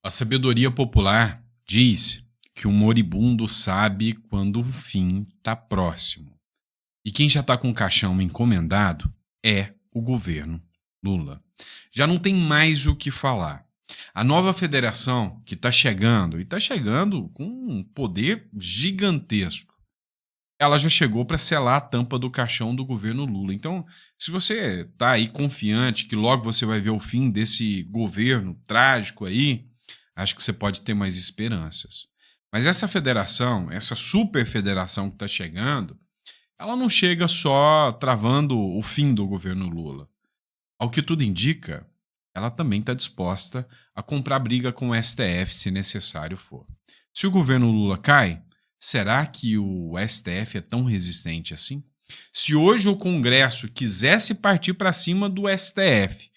A sabedoria popular diz que o moribundo sabe quando o fim está próximo. E quem já está com o caixão encomendado é o governo Lula. Já não tem mais o que falar. A nova federação que está chegando, e está chegando com um poder gigantesco, ela já chegou para selar a tampa do caixão do governo Lula. Então, se você está aí confiante que logo você vai ver o fim desse governo trágico aí, acho que você pode ter mais esperanças. Mas essa federação, essa super federação que está chegando, ela não chega só travando o fim do governo Lula. Ao que tudo indica, ela também está disposta a comprar briga com o STF se necessário for. Se o governo Lula cai, será que o STF é tão resistente assim? Se hoje o Congresso quisesse partir para cima do STF,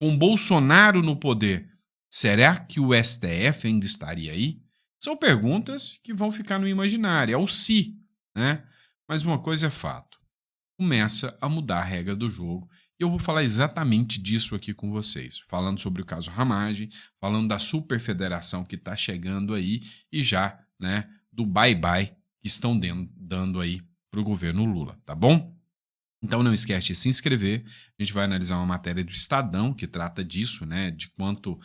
com Bolsonaro no poder, será que o STF ainda estaria aí? São perguntas que vão ficar no imaginário, é o se, né? Mas uma coisa é fato, começa a mudar a regra do jogo. E eu vou falar exatamente disso aqui com vocês, falando sobre o caso Ramagem, falando da super federação que está chegando aí e já, né, do bye-bye que estão dando aí para o governo Lula, tá bom? Então não esquece de se inscrever, a gente vai analisar uma matéria do Estadão que trata disso, né, de quanto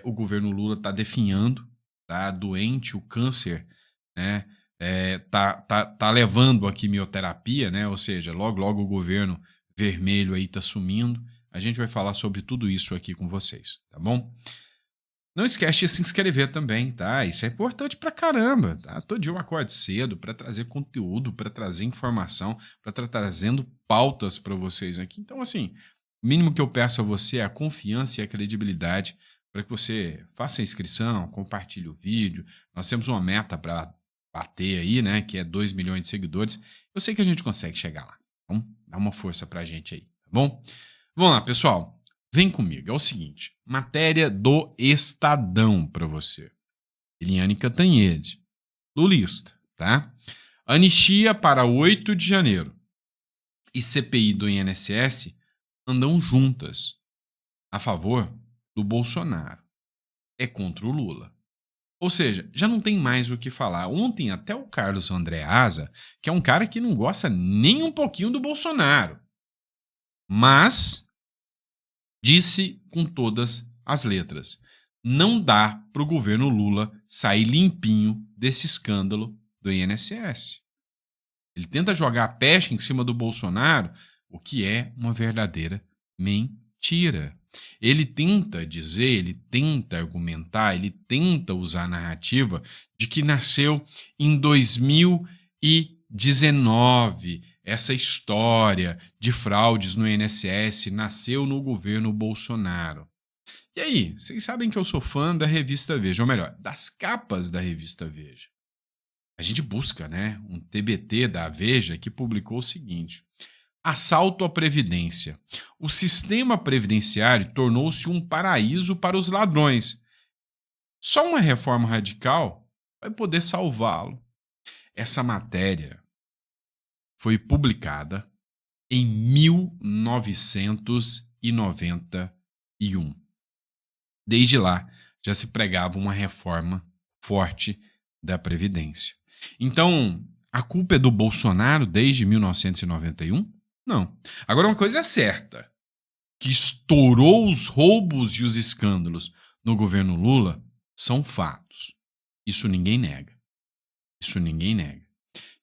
o governo Lula está definhando, tá doente, o câncer, né, tá levando a quimioterapia, né, ou seja, logo o governo vermelho aí tá sumindo. A gente vai falar sobre tudo isso aqui com vocês, tá bom? Não esquece de se inscrever também, tá? Isso é importante pra caramba, tá? Todo dia eu acordo cedo pra trazer conteúdo, pra trazer informação, pra estar trazendo pautas pra vocês aqui. Então, assim, o mínimo que eu peço a você é a confiança e a credibilidade para que você faça a inscrição, compartilhe o vídeo. Nós temos uma meta para bater aí, né? Que é 2 milhões de seguidores. Eu sei que a gente consegue chegar lá. Então, dá uma força pra gente aí, tá bom? Vamos lá, pessoal. Vem comigo, é o seguinte, matéria do Estadão para você. Eliane Cantanhede, lulista, tá? Anistia para 8 de janeiro e CPI do INSS andam juntas, a favor do Bolsonaro. É contra o Lula. Ou seja, já não tem mais o que falar. Ontem até o Carlos Andreasa, que é um cara que não gosta nem um pouquinho do Bolsonaro, mas disse com todas as letras: não dá para o governo Lula sair limpinho desse escândalo do INSS. Ele tenta jogar a peste em cima do Bolsonaro, o que é uma verdadeira mentira. Ele tenta dizer, ele tenta argumentar, ele tenta usar a narrativa de que nasceu em 2019. Essa história de fraudes no INSS nasceu no governo Bolsonaro. E aí, vocês sabem que eu sou fã da revista Veja, ou melhor, das capas da revista Veja. A gente busca, né, um TBT da Veja que publicou o seguinte: assalto à Previdência. O sistema previdenciário tornou-se um paraíso para os ladrões. Só uma reforma radical vai poder salvá-lo. Essa matéria foi publicada em 1991. Desde lá, já se pregava uma reforma forte da Previdência. Então, a culpa é do Bolsonaro desde 1991? Não. Agora, uma coisa é certa, que estourou os roubos e os escândalos no governo Lula são fatos. Isso ninguém nega. Isso ninguém nega.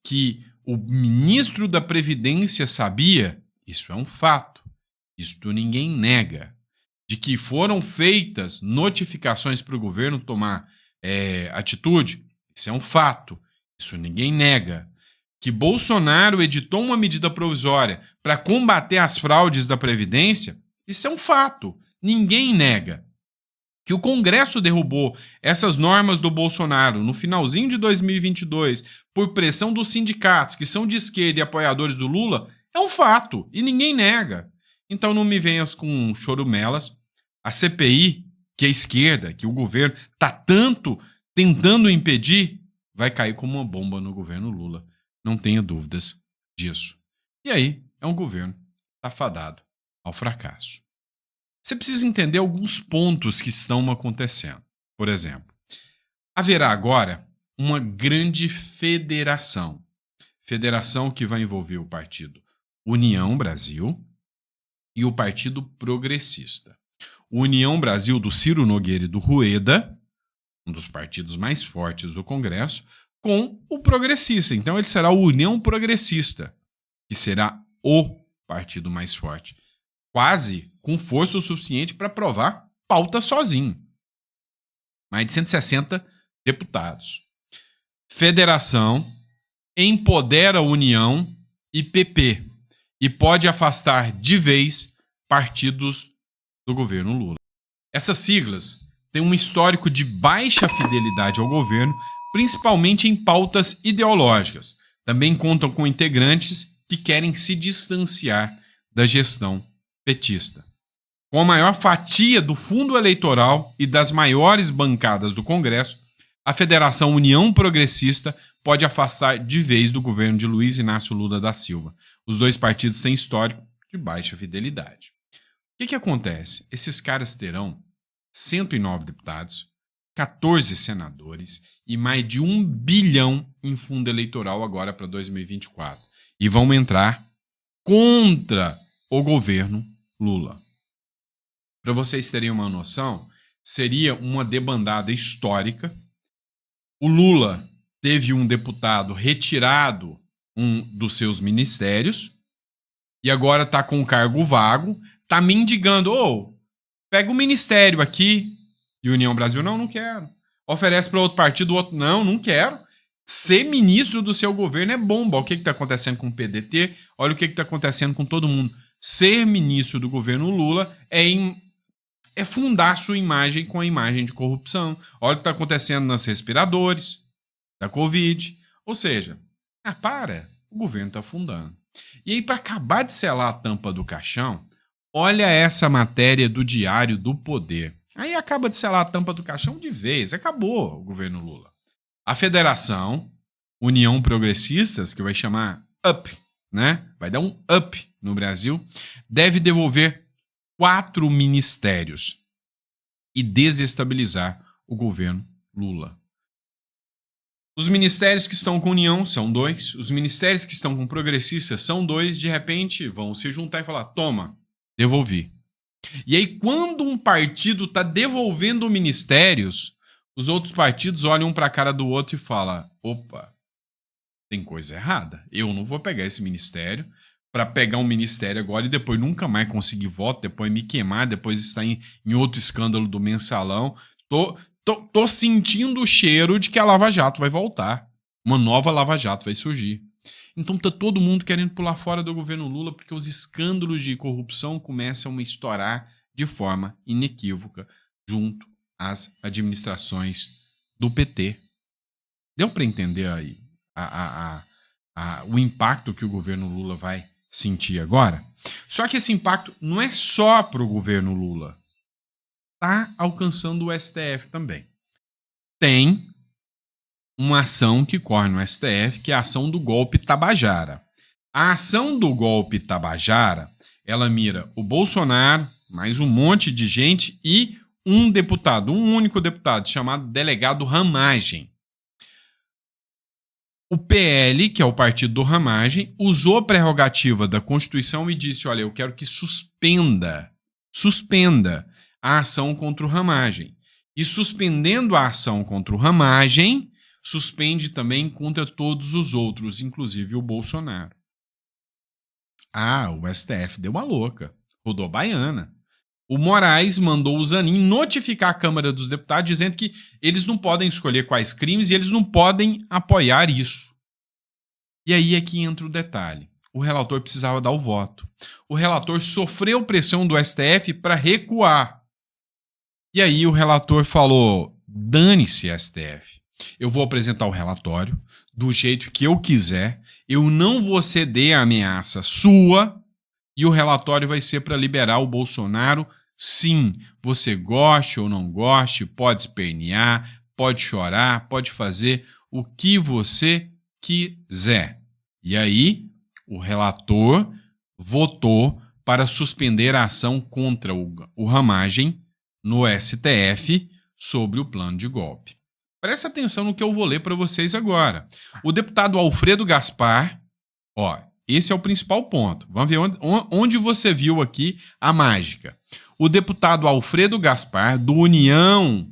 Que o ministro da Previdência sabia, isso é um fato. Isto ninguém nega. De que foram feitas notificações para o governo tomar atitude, isso é um fato. Isso ninguém nega. Que Bolsonaro editou uma medida provisória para combater as fraudes da Previdência, isso é um fato. Ninguém nega. Que o Congresso derrubou essas normas do Bolsonaro no finalzinho de 2022 por pressão dos sindicatos, que são de esquerda e apoiadores do Lula, é um fato e ninguém nega. Então não me venhas com chorumelas. A CPI, que a esquerda, que o governo está tanto tentando impedir, vai cair como uma bomba no governo Lula. Não tenha dúvidas disso. E aí, é um governo afadado ao fracasso. Você precisa entender alguns pontos que estão acontecendo. por exemplo. Haverá agora uma grande federação. Federação que vai envolver o partido União Brasil e o Partido Progressista. O União Brasil do Ciro Nogueira e do Rueda, um dos partidos mais fortes do Congresso, com o Progressista. Então ele será o União Progressista, que será o partido mais forte, quase com força o suficiente para aprovar pauta sozinho. Mais de 160 deputados. Federação empodera a União e PP e pode afastar de vez partidos do governo Lula. Essas siglas têm um histórico de baixa fidelidade ao governo, principalmente em pautas ideológicas. Também contam com integrantes que querem se distanciar da gestão petista. Com a maior fatia do fundo eleitoral e das maiores bancadas do Congresso, a Federação União Progressista pode afastar de vez do governo de Luiz Inácio Lula da Silva. Os dois partidos têm histórico de baixa fidelidade. O que acontece? Esses caras terão 109 deputados, 14 senadores e mais de 1 bilhão em fundo eleitoral agora para 2024. E vão entrar contra o governo Lula. Para vocês terem uma noção, seria uma debandada histórica. O Lula teve um deputado retirado dos seus ministérios e agora está com o cargo vago, está mendigando, pega o ministério aqui, e União Brasil, não quero. Oferece para outro partido, o outro, não quero. Ser ministro do seu governo é bomba. Olha o que está acontecendo com o PDT, olha o que está acontecendo com todo mundo. Ser ministro do governo Lula é fundar sua imagem com a imagem de corrupção. Olha o que está acontecendo nos respiradores da Covid. Ou seja, o governo está afundando. E aí, para acabar de selar a tampa do caixão, olha essa matéria do Diário do Poder. Aí acaba de selar a tampa do caixão de vez. Acabou o governo Lula. A Federação União Progressistas, que vai chamar UP, né? Vai dar um UP no Brasil, deve devolver 4 ministérios e desestabilizar o governo Lula. Os ministérios que estão com União são 2, os ministérios que estão com Progressistas são 2, de repente vão se juntar e falar, toma, devolvi. E aí, quando um partido está devolvendo ministérios, os outros partidos olham um para a cara do outro e falam, opa, tem coisa errada. Eu não vou pegar esse ministério para pegar um ministério agora e depois nunca mais conseguir voto, depois me queimar, depois estar em outro escândalo do mensalão. Tô sentindo o cheiro de que a Lava Jato vai voltar. Uma nova Lava Jato vai surgir. Então tá todo mundo querendo pular fora do governo Lula porque os escândalos de corrupção começam a estourar de forma inequívoca junto às administrações do PT. Deu para entender aí o impacto que o governo Lula vai sentir agora? Só que esse impacto não é só para o governo Lula. Está alcançando o STF também. Tem uma ação que corre no STF, que é a ação do golpe Tabajara. A ação do golpe Tabajara, ela mira o Bolsonaro, mais um monte de gente e um deputado, um único deputado, chamado delegado Ramagem. O PL, que é o partido do Ramagem, usou a prerrogativa da Constituição e disse, olha, eu quero que suspenda a ação contra o Ramagem. E suspendendo a ação contra o Ramagem, suspende também contra todos os outros, inclusive o Bolsonaro. O STF deu uma louca, rodou baiana. O Moraes mandou o Zanin notificar a Câmara dos Deputados dizendo que eles não podem escolher quais crimes e eles não podem apoiar isso. E aí é que entra o detalhe. O relator precisava dar o voto. O relator sofreu pressão do STF para recuar. E aí o relator falou, dane-se, STF. Eu vou apresentar o relatório do jeito que eu quiser. Eu não vou ceder a ameaça sua. E o relatório vai ser para liberar o Bolsonaro. Sim, você goste ou não goste, pode espernear, pode chorar, pode fazer o que você quiser. E aí, o relator votou para suspender a ação contra o Ramagem no STF, sobre o plano de golpe. Presta atenção no que eu vou ler para vocês agora. O deputado Alfredo Gaspar, esse é o principal ponto. Vamos ver onde você viu aqui a mágica. O deputado Alfredo Gaspar, do União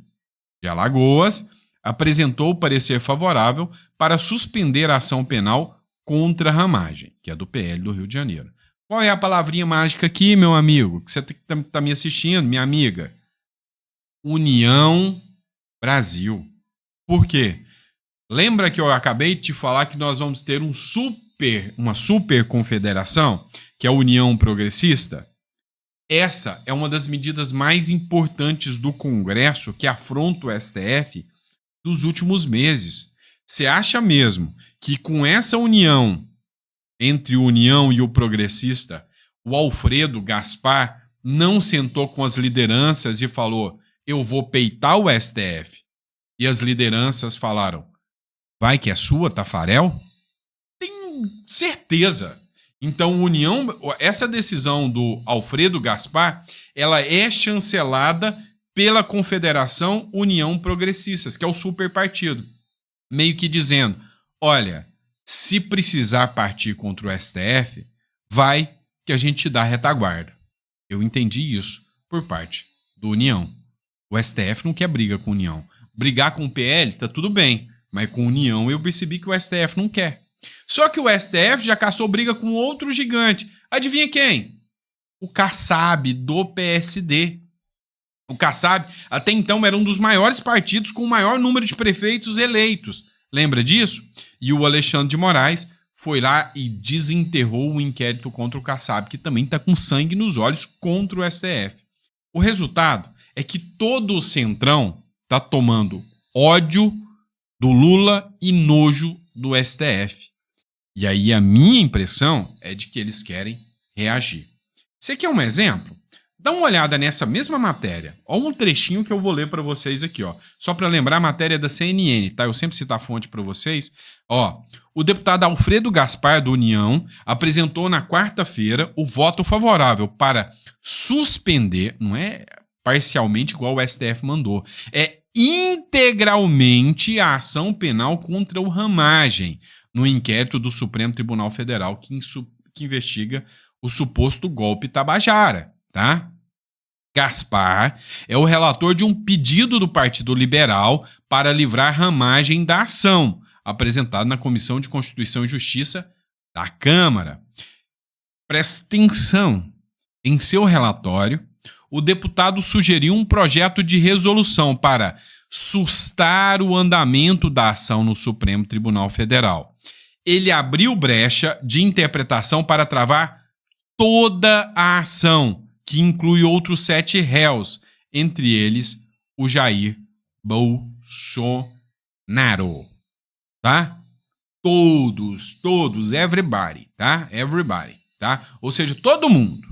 de Alagoas, apresentou o parecer favorável para suspender a ação penal contra a ramagem, que é do PL do Rio de Janeiro. Qual é a palavrinha mágica aqui, meu amigo, que você está me assistindo, minha amiga? União Brasil. Por quê? Lembra que eu acabei de te falar que nós vamos ter uma super confederação, que é a União Progressista? Essa é uma das medidas mais importantes do Congresso que afronta o STF dos últimos meses. Você acha mesmo que com essa união entre o União e o Progressista, o Alfredo Gaspar não sentou com as lideranças e falou: eu vou peitar o STF? E as lideranças falaram: vai que é sua, Tafarel? Tenho certeza. Então, essa decisão do Alfredo Gaspar, ela é chancelada pela Confederação União Progressistas, que é o superpartido, meio que dizendo: olha, se precisar partir contra o STF, vai que a gente te dá retaguarda. Eu entendi isso por parte do União. O STF não quer briga com a União. Brigar com o PL tá tudo bem, mas com a União eu percebi que o STF não quer. Só que o STF já caçou briga com outro gigante. Adivinha quem? O Kassab, do PSD. O Kassab, até então, era um dos maiores partidos com o maior número de prefeitos eleitos. Lembra disso? E o Alexandre de Moraes foi lá e desenterrou o inquérito contra o Kassab, que também está com sangue nos olhos contra o STF. O resultado é que todo o Centrão está tomando ódio do Lula e nojo do STF. E aí a minha impressão é de que eles querem reagir. Você quer um exemplo? Dá uma olhada nessa mesma matéria. Olha um trechinho que eu vou ler para vocês aqui, só para lembrar a matéria da CNN, tá? Eu sempre cito a fonte para vocês. O deputado Alfredo Gaspar, do União, apresentou na quarta-feira o voto favorável para suspender, não é parcialmente igual o STF mandou, é integralmente a ação penal contra o Ramagem, no inquérito do Supremo Tribunal Federal que investiga o suposto golpe Tabajara, tá? Gaspar é o relator de um pedido do Partido Liberal para livrar Ramagem da ação, apresentado na Comissão de Constituição e Justiça da Câmara. Presta atenção. Em seu relatório, o deputado sugeriu um projeto de resolução para sustar o andamento da ação no Supremo Tribunal Federal. Ele abriu brecha de interpretação para travar toda a ação, que inclui outros 7 réus, entre eles o Jair Bolsonaro. Tá? Todos, everybody, tá? Everybody, tá? Ou seja, todo mundo.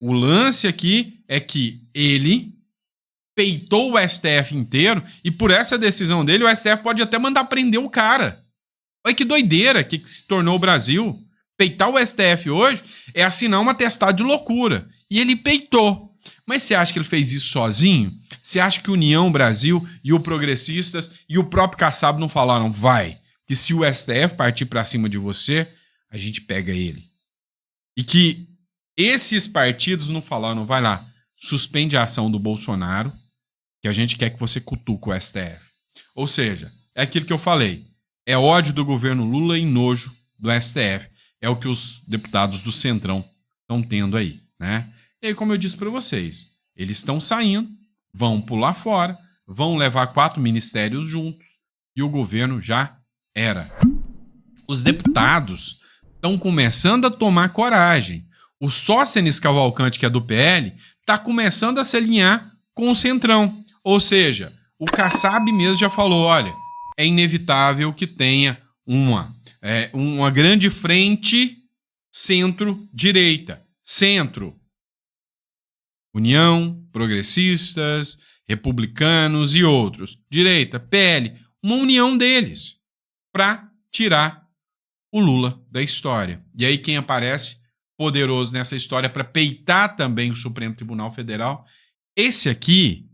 O lance aqui é que ele peitou o STF inteiro e por essa decisão dele o STF pode até mandar prender o cara. Olha que doideira que se tornou o Brasil. Peitar o STF hoje é assinar uma atestado de loucura. E ele peitou. Mas você acha que ele fez isso sozinho? Você acha que o União Brasil e o Progressistas e o próprio Kassab não falaram: vai, que se o STF partir para cima de você, a gente pega ele? E que esses partidos não falaram: vai lá, suspende a ação do Bolsonaro, que a gente quer que você cutuque o STF. Ou seja, é aquilo que eu falei. É ódio do governo Lula e nojo do STF. É o que os deputados do Centrão estão tendo aí, né? E aí, como eu disse para vocês, eles estão saindo, vão pular fora, vão levar 4 ministérios juntos e o governo já era. Os deputados estão começando a tomar coragem. O Sóstenes Cavalcante, que é do PL, está começando a se alinhar com o Centrão. Ou seja, o Kassab mesmo já falou: olha, é inevitável que tenha uma grande frente centro-direita. Centro. União, progressistas, republicanos e outros. Direita, PL. Uma união deles para tirar o Lula da história. E aí quem aparece poderoso nessa história para peitar também o Supremo Tribunal Federal? Esse aqui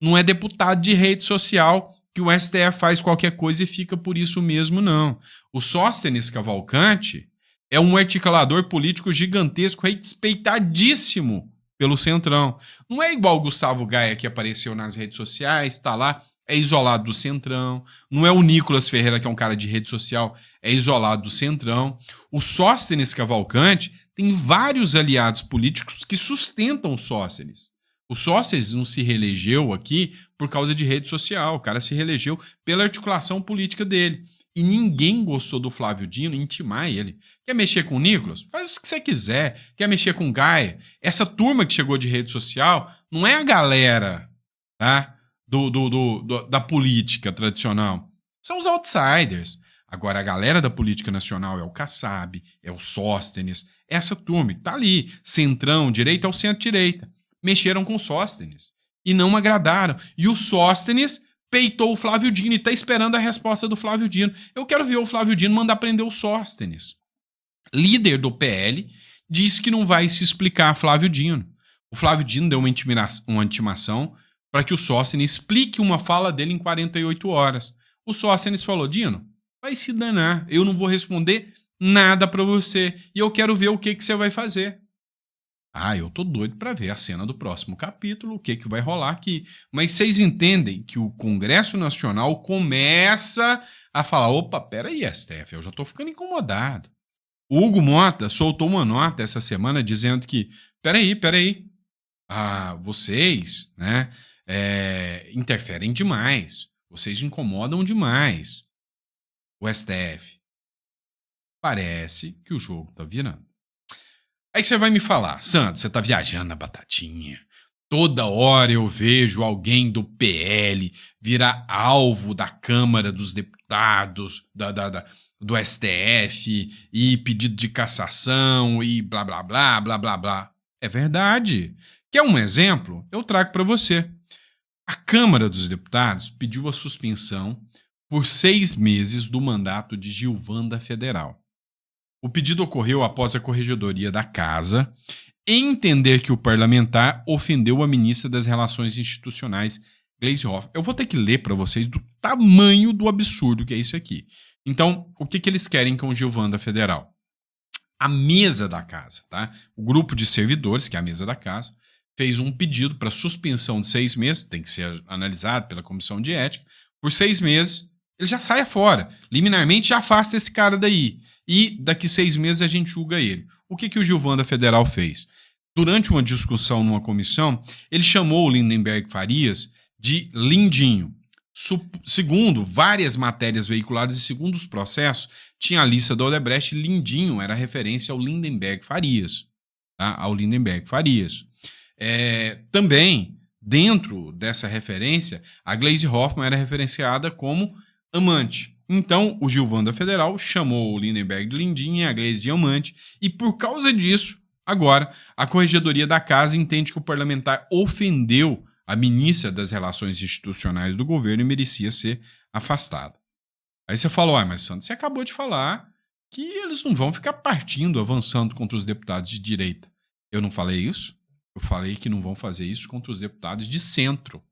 Não é deputado de rede social que o STF faz qualquer coisa e fica por isso mesmo, não. O Sóstenes Cavalcante é um articulador político gigantesco, respeitadíssimo pelo Centrão. Não é igual o Gustavo Gaia, que apareceu nas redes sociais, tá lá, é isolado do Centrão. Não é o Nicolas Ferreira, que é um cara de rede social, é isolado do Centrão. O Sóstenes Cavalcante tem vários aliados políticos que sustentam o Sóstenes. O Sóstenes não se reelegeu aqui por causa de rede social. O cara se reelegeu pela articulação política dele. E ninguém gostou do Flávio Dino intimar ele. Quer mexer com o Nicolas? Faz o que você quiser. Quer mexer com o Gaia? Essa turma que chegou de rede social não é a galera, tá? Da política tradicional. São os outsiders. Agora, a galera da política nacional é o Kassab, é o Sóstenes, essa turma que tá ali, centrão, direita ou centro-direita. Mexeram com o Sóstenes e não agradaram. E o Sóstenes peitou o Flávio Dino e tá esperando a resposta do Flávio Dino. Eu quero ver o Flávio Dino mandar prender o Sóstenes. Líder do PL disse que não vai se explicar a Flávio Dino. O Flávio Dino deu uma intimação para que o Sóstenes explique uma fala dele em 48 horas. O Sóstenes falou: Dino, vai se danar, eu não vou responder nada para você e eu quero ver o que você vai fazer. Ah, eu tô doido para ver a cena do próximo capítulo, o que vai rolar aqui. Mas vocês entendem que o Congresso Nacional começa a falar: opa, peraí, STF, eu já tô ficando incomodado. O Hugo Mota soltou uma nota essa semana dizendo que, peraí, vocês, né, interferem demais, vocês incomodam demais o STF. Parece que o jogo tá virando. Aí você vai me falar: Santos, você tá viajando na batatinha. Toda hora eu vejo alguém do PL virar alvo da Câmara dos Deputados, do STF, e pedido de cassação, e blá, blá, blá, blá, blá, blá. É verdade. Quer um exemplo? Eu trago para você. A Câmara dos Deputados pediu a suspensão por 6 meses do mandato de Gilvanda Federal. O pedido ocorreu após a Corregedoria da Casa entender que o parlamentar ofendeu a ministra das Relações Institucionais, Gleisi Hoffmann. Eu vou ter que ler para vocês do tamanho do absurdo que é isso aqui. Então, o que eles querem com Gilvanda Federal? A mesa da casa, tá? O grupo de servidores, que é a mesa da casa, fez um pedido para suspensão de 6 meses, tem que ser analisado pela Comissão de Ética, por 6 meses. Ele já sai fora. Liminarmente já afasta esse cara daí. E daqui 6 meses a gente julga ele. O que o Gilvanda Federal fez? Durante uma discussão numa comissão, ele chamou o Lindenberg Farias de Lindinho. Segundo várias matérias veiculadas e segundo os processos, tinha a lista do Odebrecht e Lindinho era referência ao Lindenberg Farias. Tá? Ao Lindenberg Farias. Também, dentro dessa referência, a Gleisi Hoffmann era referenciada como amante. Então, o Gilvanda Federal chamou o Lindenberg de Lindinho e a Gleisi de amante, e por causa disso, agora, a Corregedoria da Casa entende que o parlamentar ofendeu a ministra das Relações Institucionais do governo e merecia ser afastado. Aí você falou: mas Santos, você acabou de falar que eles não vão ficar partindo, avançando contra os deputados de direita. Eu não falei isso? Eu falei que não vão fazer isso contra os deputados de centro.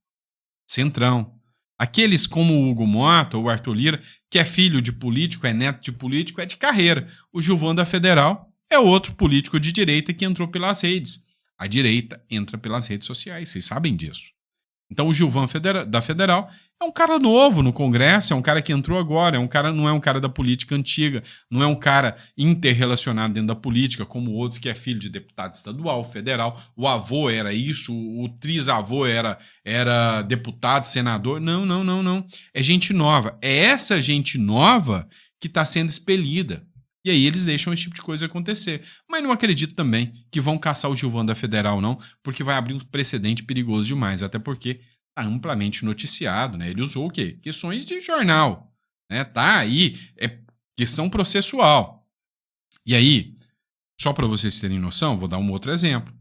Centrão. Aqueles como o Hugo Mota ou o Arthur Lira, que é filho de político, é neto de político, é de carreira. O Gilvanda Federal é outro político de direita que entrou pelas redes. A direita entra pelas redes sociais, vocês sabem disso. Então o Gilvanda da Federal é um cara novo no Congresso, é um cara que entrou agora, não é um cara da política antiga, não é um cara interrelacionado dentro da política, como outros que é filho de deputado estadual, federal, o avô era isso, o trisavô era deputado, senador. Não. É gente nova. É essa gente nova que está sendo expelida. E aí eles deixam esse tipo de coisa acontecer. Mas não acredito também que vão caçar o Gilvanda Federal, não, porque vai abrir um precedente perigoso demais, até porque está amplamente noticiado, né? Ele usou o quê? Questões de jornal, né? Tá aí, é questão processual. E aí, só para vocês terem noção, vou dar um outro exemplo.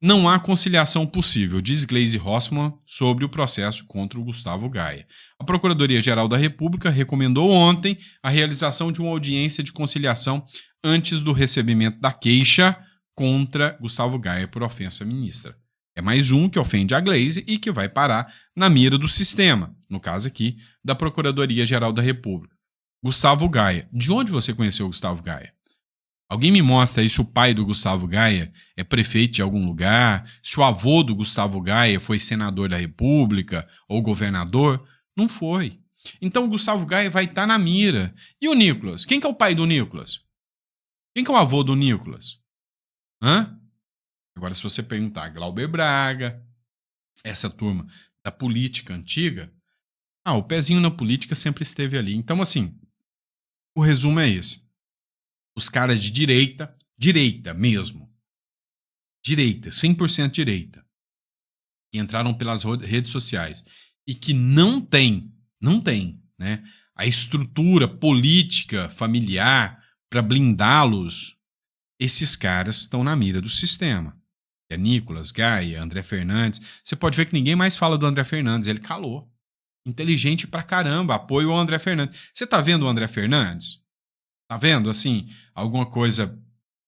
Não há conciliação possível, diz Gleisi Hoffmann sobre o processo contra o Gustavo Gaia. A Procuradoria-Geral da República recomendou ontem a realização de uma audiência de conciliação antes do recebimento da queixa contra Gustavo Gaia por ofensa à ministra. É mais um que ofende a Glaze e que vai parar na mira do sistema, no caso aqui, da Procuradoria-Geral da República. Gustavo Gaia. De onde você conheceu o Gustavo Gaia? Alguém me mostra aí se o pai do Gustavo Gaia é prefeito de algum lugar, se o avô do Gustavo Gaia foi senador da República ou governador? Não foi. Então o Gustavo Gaia vai estar na mira. E o Nicolas? Quem que é o pai do Nicolas? Quem que é o avô do Nicolas? Hã? Agora, se você perguntar Glauber Braga, essa turma da política antiga, o pezinho na política sempre esteve ali. Então, assim, o resumo é esse. Os caras de direita mesmo, direita, 100% direita, que entraram pelas redes sociais e que não tem, né, a estrutura política, familiar para blindá-los, esses caras estão na mira do sistema. É Nicolas, Gaia, André Fernandes. Você pode ver que ninguém mais fala do André Fernandes, ele calou. Inteligente pra caramba, apoio ao André Fernandes. Você tá vendo o André Fernandes? Tá vendo, assim, alguma coisa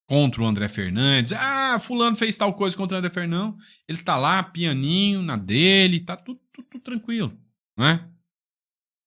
contra o André Fernandes? Fulano fez tal coisa contra o André Fernandes. Não, ele tá lá, pianinho, na dele, tá tudo tranquilo, não é?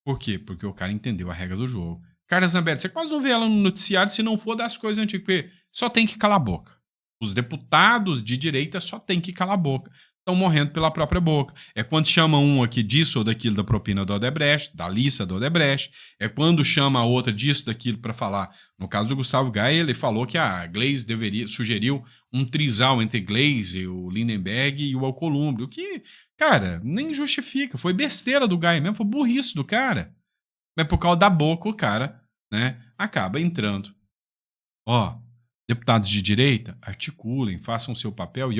Por quê? Porque o cara entendeu a regra do jogo. Carla Zambelli, você quase não vê ela no noticiário se não for das coisas antigas, porque só tem que calar a boca. Os deputados de direita só tem que calar a boca. Estão morrendo pela própria boca. É quando chama um aqui disso ou daquilo da propina do Odebrecht, da lista do Odebrecht. É quando chama a outra disso, daquilo para falar. No caso do Gustavo Gaia, ele falou que a Glaze sugeriu um trisal entre Glaze, o Lindenberg e o Alcolumbre. O que, cara, nem justifica. Foi besteira do Gaia mesmo, foi burrice do cara. Mas por causa da boca, o cara, né, acaba entrando. Deputados de direita, articulem, façam seu papel e,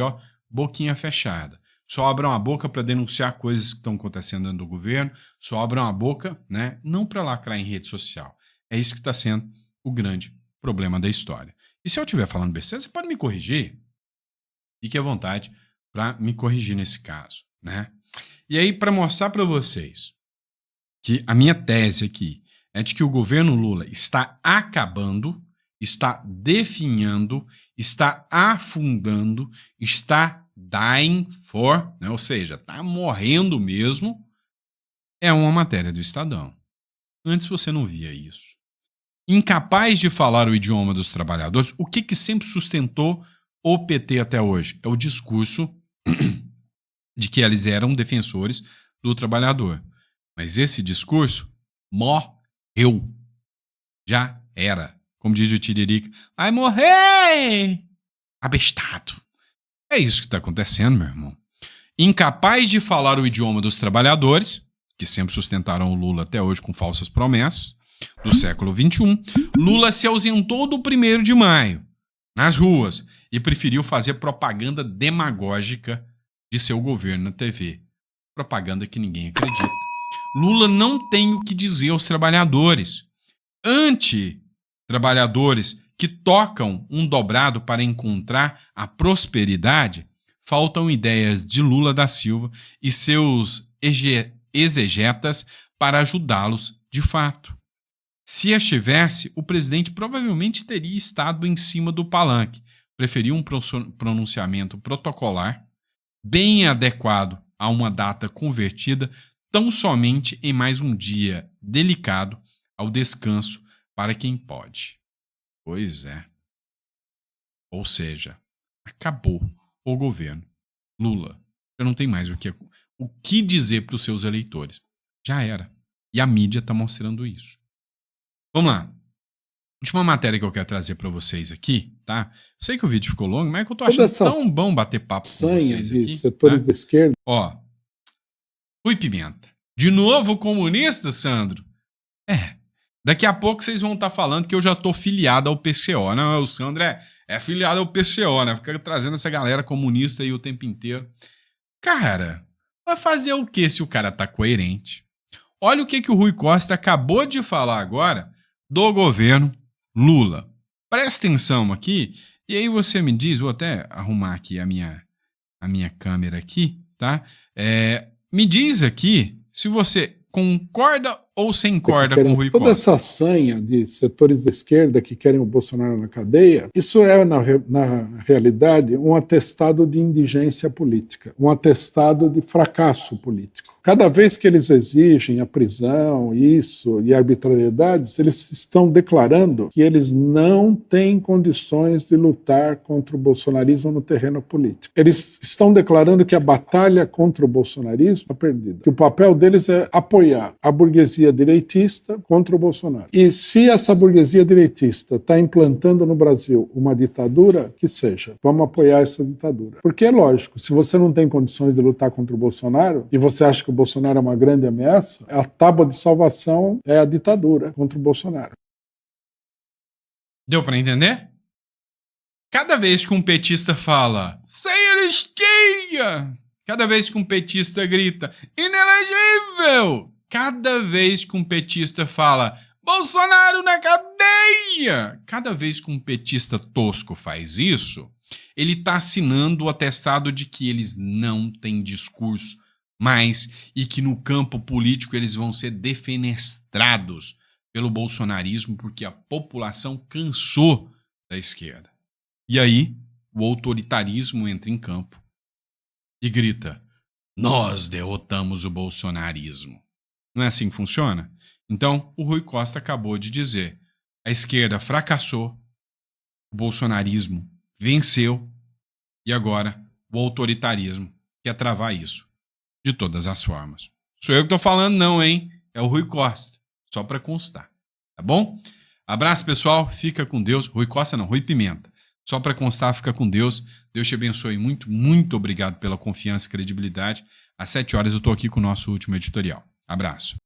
boquinha fechada. Só abram a boca para denunciar coisas que estão acontecendo dentro do governo, só abram a boca, né, não para lacrar em rede social. É isso que está sendo o grande problema da história. E se eu estiver falando besteira, você pode me corrigir. Fique à vontade para me corrigir nesse caso, né? E aí, para mostrar para vocês que a minha tese aqui é de que o governo Lula está acabando, está definhando, está afundando, está dying for, né? Ou seja, está morrendo mesmo, é uma matéria do Estadão. Antes você não via isso. Incapaz de falar o idioma dos trabalhadores, o que sempre sustentou o PT até hoje? É o discurso de que eles eram defensores do trabalhador. Mas esse discurso morreu. Já era. Como diz o Tiririca, vai morrer! Abestado. É isso que está acontecendo, meu irmão. Incapaz de falar o idioma dos trabalhadores, que sempre sustentaram o Lula até hoje com falsas promessas, do século XXI, Lula se ausentou do 1º de maio, nas ruas, e preferiu fazer propaganda demagógica de seu governo na TV. Propaganda que ninguém acredita. Lula não tem o que dizer aos trabalhadores. Trabalhadores que tocam um dobrado para encontrar a prosperidade, faltam ideias de Lula da Silva e seus exegetas para ajudá-los de fato. Se estivesse, o presidente provavelmente teria estado em cima do palanque, preferiu um pronunciamento protocolar, bem adequado a uma data convertida tão somente em mais um dia delicado ao descanso para quem pode. Pois é. Ou seja, acabou o governo Lula. Já não tem mais o que dizer para os seus eleitores. Já era. E a mídia está mostrando isso. Vamos lá. Última matéria que eu quero trazer para vocês aqui, tá? Eu sei que o vídeo ficou longo, mas é que eu tô achando tão bom bater papo com vocês aqui. Setores da esquerda. Rui Pimenta. De novo comunista, Sandro? Daqui a pouco vocês vão estar falando que eu já tô filiado ao PCO. Não, o Sandro é filiado ao PCO, né? Fica trazendo essa galera comunista aí o tempo inteiro. Cara, vai fazer o que se o cara tá coerente? Olha o que o Rui Costa acabou de falar agora do governo Lula. Presta atenção aqui, e aí você me diz, vou até arrumar aqui a minha câmera aqui, tá? Me diz aqui se você concorda ou você concorda com o Rui Toda Costa? essa sanha de setores da esquerda que querem o Bolsonaro na cadeia, isso é, na realidade, um atestado de indigência política, um atestado de fracasso político. Cada vez que eles exigem a prisão, isso e arbitrariedades, eles estão declarando que eles não têm condições de lutar contra o bolsonarismo no terreno político. Eles estão declarando que a batalha contra o bolsonarismo está perdida, que o papel deles é apoiar a burguesia direitista contra o Bolsonaro. E se essa burguesia direitista está implantando no Brasil uma ditadura, que seja, vamos apoiar essa ditadura. Porque é lógico, se você não tem condições de lutar contra o Bolsonaro e você acha que o Bolsonaro é uma grande ameaça, a tábua de salvação é a ditadura contra o Bolsonaro. Deu para entender? Cada vez que um petista fala sem anistia, cada vez que um petista grita inelegível, cada vez que um petista fala Bolsonaro na cadeia, cada vez que um petista tosco faz isso, ele está assinando o atestado de que eles não têm discurso mais e que no campo político eles vão ser defenestrados pelo bolsonarismo porque a população cansou da esquerda. E aí, o autoritarismo entra em campo e grita: nós derrotamos o bolsonarismo. Não é assim que funciona? Então, o Rui Costa acabou de dizer: a esquerda fracassou, o bolsonarismo venceu e agora o autoritarismo quer travar isso de todas as formas. Sou eu que estou falando não, hein? É o Rui Costa, só para constar, tá bom? Abraço, pessoal, fica com Deus. Rui Costa não, Rui Pimenta. Só para constar, fica com Deus. Deus te abençoe muito, muito obrigado pela confiança e credibilidade. Às 7 horas eu estou aqui com o nosso último editorial. Abraço.